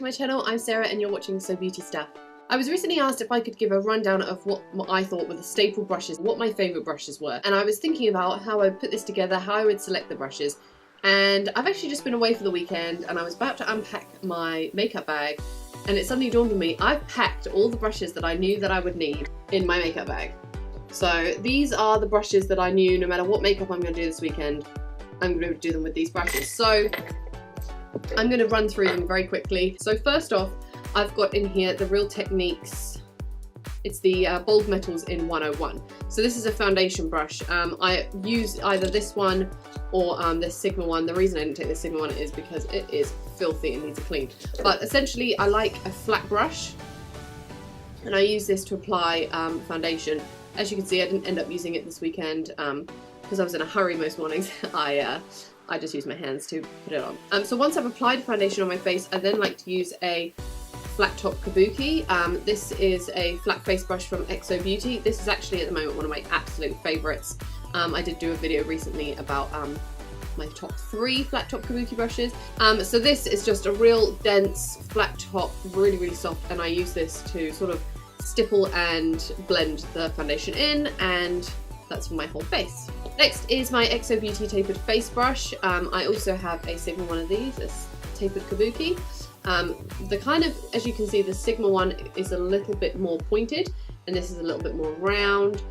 to my channel. I'm Sarah and you're watching So Beauty Stuff. I was recently asked if I could give a rundown of what I thought were the staple brushes, what my favourite brushes were, and I was thinking about how I would put this together, how I would select the brushes, and I've actually just been away for the weekend and I was about to unpack my makeup bag and it suddenly dawned on me, I've packed all the brushes that I knew that I would need in my makeup bag. So these are the brushes that I knew no matter what makeup I'm going to do this weekend, I'm going to do them with these brushes. So I'm going to run through them very quickly. So first off, I've got in here the Real Techniques. It's the Bold Metals in 101. So this is a foundation brush. I use either this one or this Sigma one. The reason I didn't take the Sigma one is because it is filthy and needs a clean. But essentially I like a flat brush and I use this to apply foundation. As you can see, I didn't end up using it this weekend because I was in a hurry most mornings. I just use my hands to put it on. So once I've applied foundation on my face, I then like to use a flat top kabuki. This is a flat face brush from XO Beauty. This is actually at the moment one of my absolute favourites. I did do a video recently about my top 3 flat top kabuki brushes. So this is just a real dense flat top, really, really soft, and I use this to sort of stipple and blend the foundation in, and that's for my whole face. Next is my XO Beauty tapered face brush. I also have a Sigma one of these, this tapered kabuki. The kind of, as you can see, the Sigma one is a little bit more pointed and this is a little bit more round.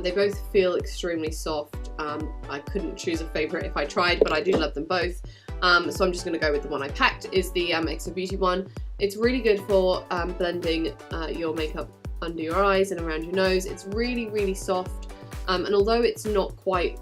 They both feel extremely soft. I couldn't choose a favourite if I tried, but I do love them both. So I'm just going to go with the one I packed, is the XO Beauty one. It's really good for blending your makeup under your eyes and around your nose. It's really, really soft. And although it's not quite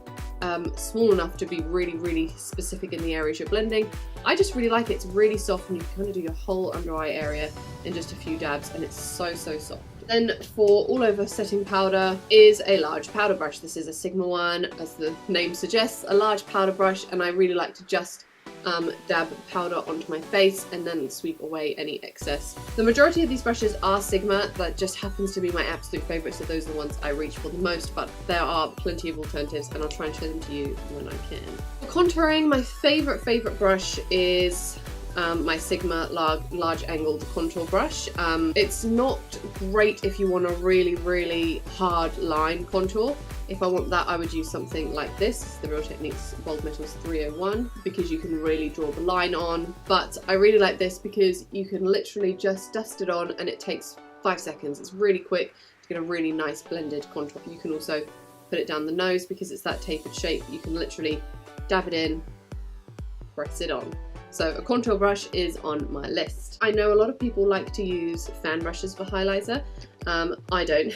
small enough to be really, really specific in the areas you're blending, I just really like it. It's really soft and you can kind of do your whole under eye area in just a few dabs, and it's so, so soft. Then for all over setting powder is a large powder brush. This is a Sigma one, as the name suggests, a large powder brush, and I really like to just dab powder onto my face and then sweep away any excess. The majority of these brushes are Sigma. That just happens to be my absolute favourites, so those are the ones I reach for the most, but there are plenty of alternatives and I'll try and show them to you when I can. For contouring, my favourite brush is my Sigma large angled contour brush. It's not great if you want a really, really hard line contour. If I want that, I would use something like this, the Real Techniques Bold Metals 301, because you can really draw the line on. But I really like this because you can literally just dust it on and it takes 5 seconds. It's really quick to get a really nice blended contour. You can also put it down the nose because it's that tapered shape. You can literally dab it in, press it on. So a contour brush is on my list. I know a lot of people like to use fan brushes for highlighter. I don't.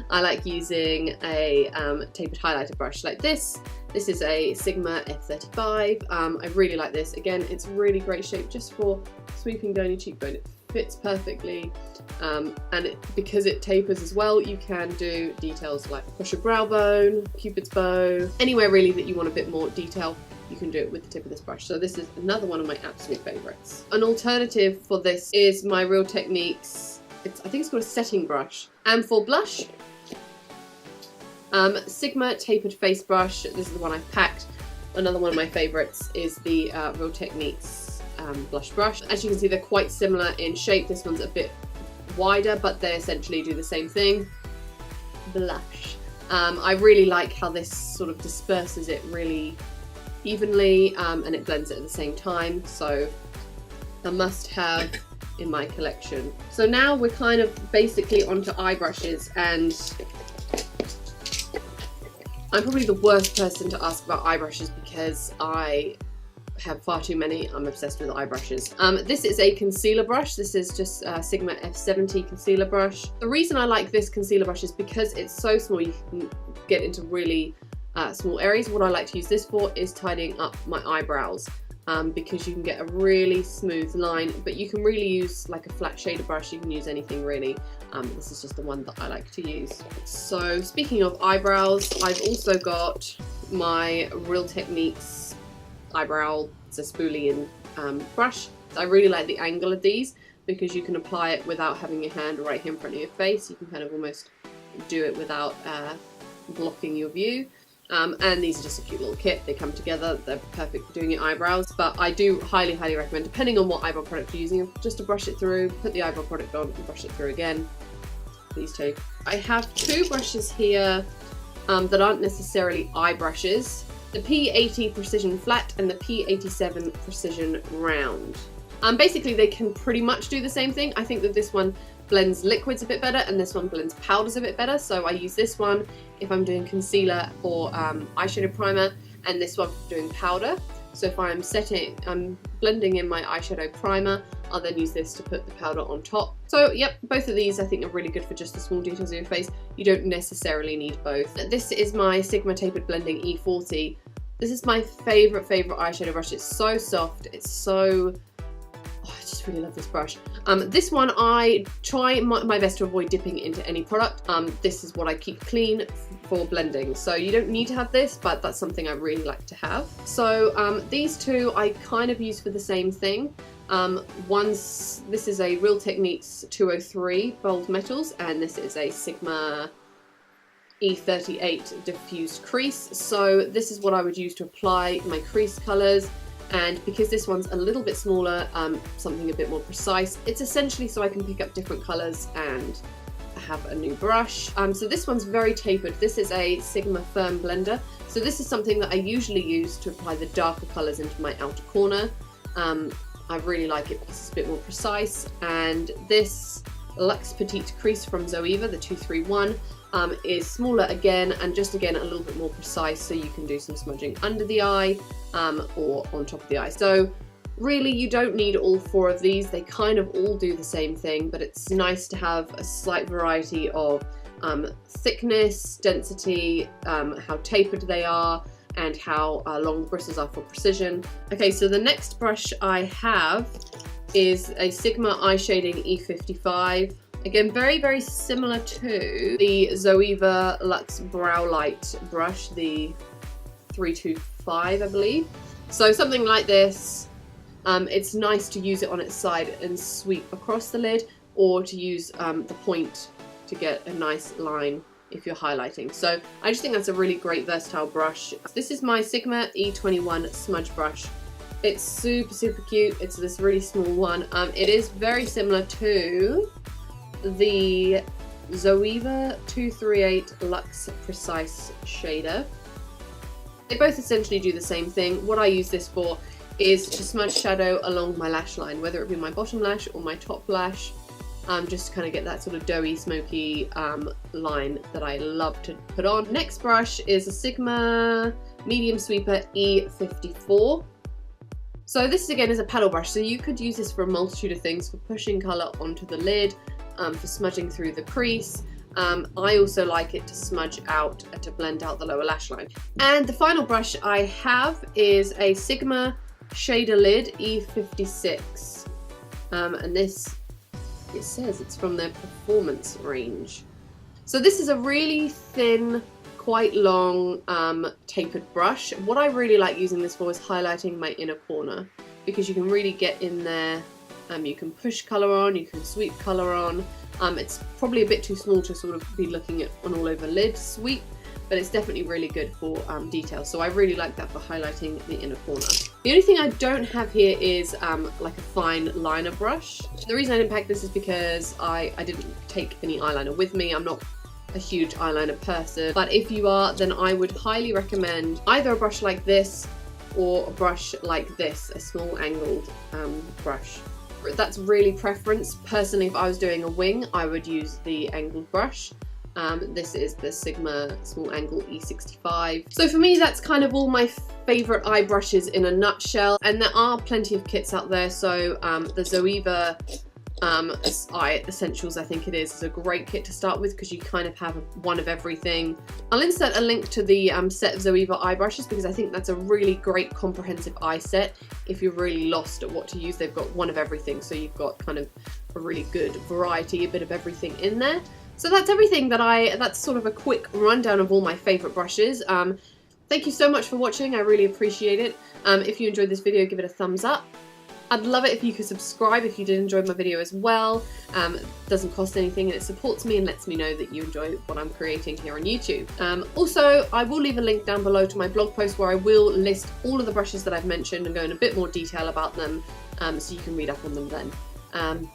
I like using a tapered highlighter brush like this. This is a Sigma F35. I really like this. Again, it's really great shape just for sweeping down your cheekbone. It fits perfectly, and because it tapers as well, you can do details like push a brow bone, Cupid's bow, anywhere really that you want a bit more detail. You can do it with the tip of this brush. So this is another one of my absolute favourites. An alternative for this is my Real Techniques, I think it's called a setting brush. And for blush, Sigma tapered face brush. This is the one I've packed. Another one of my favourites is the Real Techniques blush brush. As you can see, they're quite similar in shape. This one's a bit wider, but they essentially do the same thing. Blush. I really like how this sort of disperses it really evenly, and it blends it at the same time, so a must have in my collection. So now we're kind of basically onto eye brushes, and I'm probably the worst person to ask about eye brushes because I have far too many. I'm obsessed with eye brushes. This is a concealer brush. This is just a Sigma F70 concealer brush. The reason I like this concealer brush is because it's so small, you can get into really small areas. What I like to use this for is tidying up my eyebrows, because you can get a really smooth line, but you can really use like a flat shader brush. You can use anything really. This is just the one that I like to use. So speaking of eyebrows, I've also got my Real Techniques eyebrow, it's a spoolie brush. I really like the angle of these because you can apply it without having your hand right here in front of your face. You can kind of almost do it without blocking your view. And these are just a cute little kit. They come together, they're perfect for doing your eyebrows, but I do highly recommend, depending on what eyebrow product you're using, just to brush it through, put the eyebrow product on and brush it through again. These two. I have two brushes here that aren't necessarily eye brushes. The P80 Precision Flat and the P87 Precision Round. Basically they can pretty much do the same thing. I think that this one blends liquids a bit better and this one blends powders a bit better. So I use this one if I'm doing concealer or eyeshadow primer, and this one for doing powder. So if I'm blending in my eyeshadow primer, I'll then use this to put the powder on top. So yep, both of these I think are really good for just the small details of your face. You don't necessarily need both. This is my Sigma Tapered Blending E40. This is my favourite eyeshadow brush. It's so soft, it's so... Oh, I just really love this brush. This one I try my best to avoid dipping into any product. This is what I keep clean for blending. So you don't need to have this, but that's something I really like to have. So these two I kind of use for the same thing. This is a Real Techniques 203 Bold Metals, and this is a Sigma E38 Diffused Crease. So this is what I would use to apply my crease colours. And because this one's a little bit smaller, something a bit more precise, it's essentially so I can pick up different colours and have a new brush. So this one's very tapered. This is a Sigma Firm Blender. So this is something that I usually use to apply the darker colours into my outer corner. I really like it because it's a bit more precise. And this Luxe Petite Crease from Zoeva, the 231, is smaller again, and just again a little bit more precise, so you can do some smudging under the eye or on top of the eye. So really you don't need all four of these. They kind of all do the same thing, but it's nice to have a slight variety of thickness, density, how tapered they are, and how long the bristles are for precision. Okay, so the next brush I have is a Sigma Eye Shading E55. Again, very similar to the Zoeva Luxe Brow Light brush, the 325, I believe. So something like this. It's nice to use it on its side and sweep across the lid, or to use the point to get a nice line if you're highlighting. So I just think that's a really great versatile brush. This is my Sigma E21 smudge brush. It's super cute. It's this really small one. It is very similar to the Zoeva 238 Luxe Precise Shader. They both essentially do the same thing. What I use this for is to smudge shadow along my lash line, whether it be my bottom lash or my top lash, just to kind of get that sort of doughy, smoky line that I love to put on. Next brush is a Sigma Medium Sweeper E54. So this again is a paddle brush, so you could use this for a multitude of things, for pushing colour onto the lid, for smudging through the crease. I also like it to smudge out, to blend out the lower lash line. And the final brush I have is a Sigma Shader Lid E56. And this, it says it's from their performance range. So this is a really thin, quite long, tapered brush. What I really like using this for is highlighting my inner corner, because you can really get in there. You can push colour on, you can sweep colour on. It's probably a bit too small to sort of be looking at an all over lid sweep, but it's definitely really good for detail. So I really like that for highlighting the inner corner. The only thing I don't have here is like a fine liner brush. The reason I didn't pack this is because I didn't take any eyeliner with me. I'm not a huge eyeliner person, but if you are, then I would highly recommend either a brush like this or a brush like this, a small angled brush. That's really preference. Personally, if I was doing a wing, I would use the angled brush. This is the Sigma Small Angle E65. So for me, that's kind of all my favourite eye brushes in a nutshell. And there are plenty of kits out there. So the Zoeva Eye Essentials, I think it is a great kit to start with, because you kind of have one of everything. I'll insert a link to the set of Zoeva eye brushes, because I think that's a really great comprehensive eye set. If you're really lost at what to use, they've got one of everything, so you've got kind of a really good variety, a bit of everything in there. So that's everything that's sort of a quick rundown of all my favourite brushes. Thank you so much for watching, I really appreciate it. If you enjoyed this video, give it a thumbs up. I'd love it if you could subscribe if you did enjoy my video as well. It doesn't cost anything and it supports me and lets me know that you enjoy what I'm creating here on YouTube. Also, I will leave a link down below to my blog post where I will list all of the brushes that I've mentioned and go in a bit more detail about them, so you can read up on them then.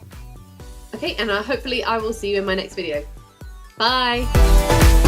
Okay, and hopefully I will see you in my next video. Bye!